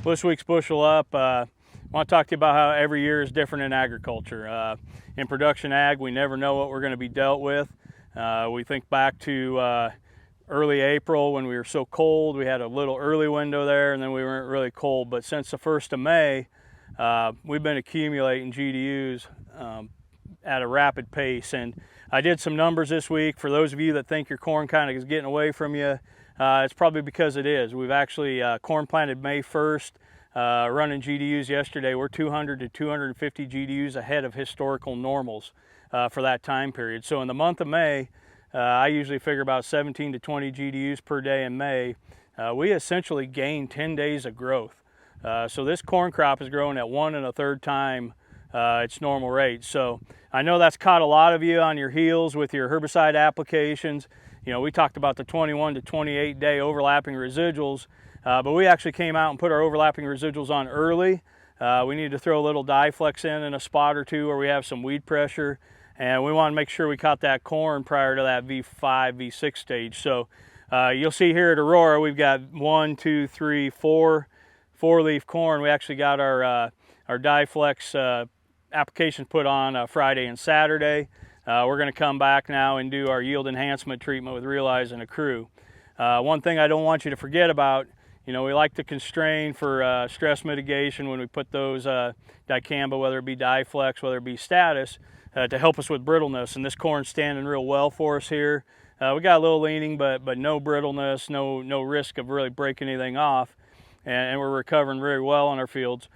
Well, this week's Bushel Up, I want to talk to you about how every year is different in agriculture. In production ag, we never know what we're going to be dealt with. We think back to early April when we were so cold. We had a little early window there, and then we weren't really cold. But since the 1st of May, we've been accumulating GDUs at a rapid pace. And I did some numbers this week. For those of you that think your corn kind of is getting away from you, it's probably because it is. We've actually corn planted May 1st, running GDUs yesterday. We're 200 to 250 GDUs ahead of historical normals for that time period. So in the month of May, I usually figure about 17 to 20 GDUs per day in May. We essentially gained 10 days of growth. So this corn crop is growing at 1 1/3 time its normal rate. So I know that's caught a lot of you on your heels with your herbicide applications. You know, we talked about the 21 to 28 day overlapping residuals, but we actually came out and put our overlapping residuals on early. We need to throw a little Diflex in a spot or two where we have some weed pressure, and we want to make sure we caught that corn prior to that V5, V6 stage. So you'll see here at Aurora, we've got 1, 2, 3, 4 leaf corn. We actually got our Diflex applications put on Friday and Saturday. We're going to come back now and do our yield enhancement treatment with Realize and Accrue. One thing I don't want you to forget about, you know, we like to constrain for stress mitigation when we put those dicamba, whether it be Diflex, whether it be status, to help us with brittleness. And this corn's standing real well for us here. We got a little leaning, but no brittleness, no risk of really breaking anything off. And we're recovering very well on our fields.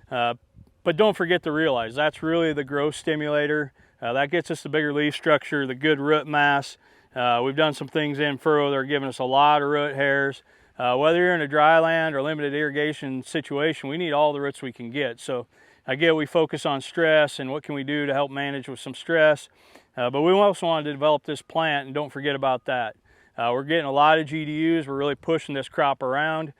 But don't forget to Realize, that's really the growth stimulator. That gets us the bigger leaf structure, the good root mass. We've done some things in furrow that are giving us a lot of root hairs. Whether you're in a dryland or limited irrigation situation, we need all the roots we can get. So again, we focus on stress and what can we do to help manage with some stress. But we also wanted to develop this plant, and don't forget about that. We're getting a lot of GDUs. We're really pushing this crop around.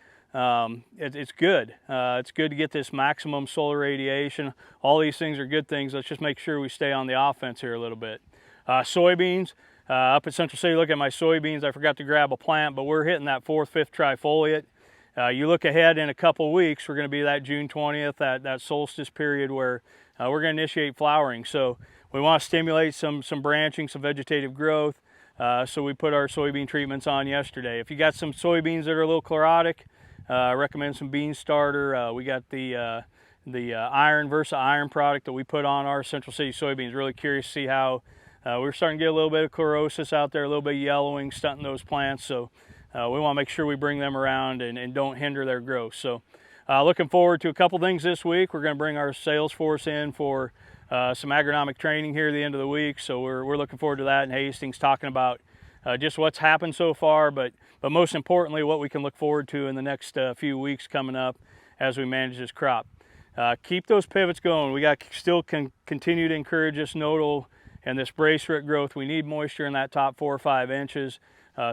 It's good. It's good to get this maximum solar radiation. All these things are good things. Let's just make sure we stay on the offense here a little bit. Soybeans, up at Central City, look at my soybeans. I forgot to grab a plant, but we're hitting that 4th, 5th trifoliate. You look ahead in a couple weeks, we're going to be that June 20th, that solstice period where we're going to initiate flowering. So we want to stimulate some branching, some vegetative growth. So we put our soybean treatments on yesterday. If you got some soybeans that are a little chlorotic, I recommend some bean starter. We got the iron Versa iron product that we put on our Central City soybeans. Really curious to see how we're starting to get a little bit of chlorosis out there, a little bit of yellowing, stunting those plants. So we want to make sure we bring them around and don't hinder their growth. So looking forward to a couple things this week. We're going to bring our sales force in for some agronomic training here at the end of the week. So we're looking forward to that in Hastings, talking about just what's happened so far, but most importantly, what we can look forward to in the next few weeks coming up as we manage this crop. Keep those pivots going. We got still continue to encourage this nodal and this brace root growth. We need moisture in that top 4 or 5 inches.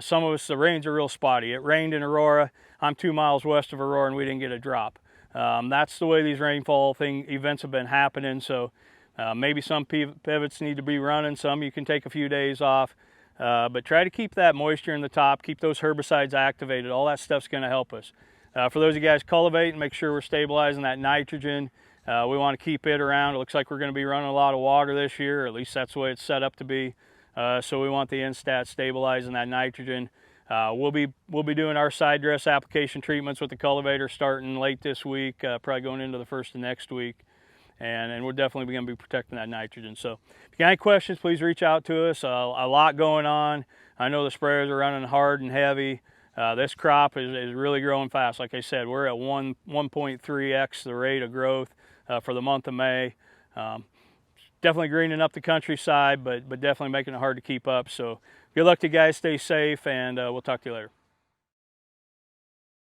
Some of us, the rains are real spotty. It rained in Aurora. I'm 2 miles west of Aurora, and we didn't get a drop. That's the way these rainfall events have been happening. So maybe some pivots need to be running. Some you can take a few days off. But try to keep that moisture in the top, keep those herbicides activated. All that stuff's going to help us. For those of you guys cultivating, make sure we're stabilizing that nitrogen. We want to keep it around. It looks like we're going to be running a lot of water this year, or at least that's the way it's set up to be. So we want the Instat stabilizing that nitrogen. We'll be doing our side dress application treatments with the cultivator starting late this week, probably going into the 1st of next week. And we're definitely going to be protecting that nitrogen. So if you got any questions, please reach out to us. A lot going on. I know the sprayers are running hard and heavy. This crop is really growing fast. Like I said, we're at 1.3x the rate of growth for the month of May. Definitely greening up the countryside, but definitely making it hard to keep up. So good luck to you guys. Stay safe, and we'll talk to you later.